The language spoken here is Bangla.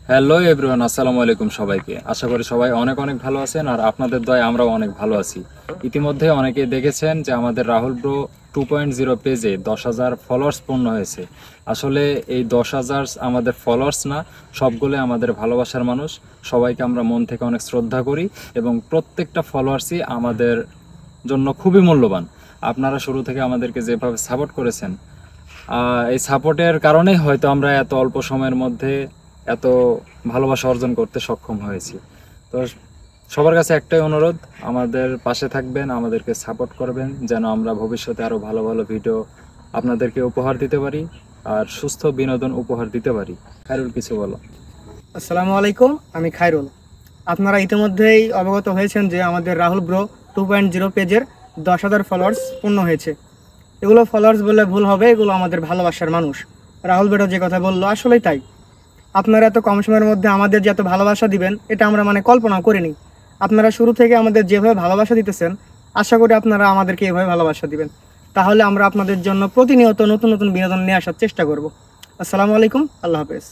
হ্যালো এভরিওয়ান, আসসালামু আলাইকুম সবাইকে। আশা করি সবাই অনেক অনেক ভালো আছেন, আর আপনাদের দয়ায় আমরাও অনেক ভালো আছি। ইতিমধ্যে অনেকে দেখেছেন যে আমাদের রাহুল ব্রো 2.0 পেজে 10,000 ফলোয়ার্স পূর্ণ হয়েছে। আসলে এই 10,000 আমাদের ফলোয়ার্স না, সবগুলো আমাদের ভালোবাসার মানুষ। সবাইকে আমরা মন থেকে অনেক শ্রদ্ধা করি এবং প্রত্যেকটা ফলোয়ার্সই আমাদের জন্য খুবই মূল্যবান। আপনারা শুরু থেকে আমাদেরকে যেভাবে সাপোর্ট করেছেন, এই সাপোর্টের কারণেই হয়তো আমরা এত অল্প সময়ের মধ্যে এত ভালোবাসা অর্জন করতে সক্ষম হয়েছি। তো সবার কাছে একটাই অনুরোধ, আমাদের পাশে থাকবেন, আমাদেরকে সাপোর্ট করবেন, যেন আমরা ভবিষ্যতে আরও ভালো ভালো ভিডিও আপনাদেরকে উপহার দিতে পারি আর সুস্থ বিনোদন উপহার দিতে পারি। খায়রুল, কিছু বলো। আসসালামু আলাইকুম, আমি খায়রুল। আপনারা ইতিমধ্যেই অবগত হয়েছেন যে আমাদের রাহুল ব্রো 2.0 পেজের 10,000 ফলোয়ার্স পূর্ণ হয়েছে। এগুলো ফলোয়ার্স বললে ভুল হবে, এগুলো আমাদের ভালোবাসার মানুষ। রাহুল ব্রো যে কথা বললো আসলেই তাই। আপনারা এত কম সময়ের মধ্যে আমাদের যে এত ভালোবাসা দিবেন, এটা আমরা কল্পনা করিনি। আপনারা শুরু থেকে আমাদের যেভাবে ভালোবাসা দিতেছেন, আশা করি আপনারা আমাদেরকে এভাবে ভালোবাসা দিবেন। তাহলে আমরা আপনাদের জন্য প্রতিনিয়ত নতুন নতুন বিনোদন নিয়ে আসার চেষ্টা করব। আসসালামু আলাইকুম, আল্লাহ হাফেজ।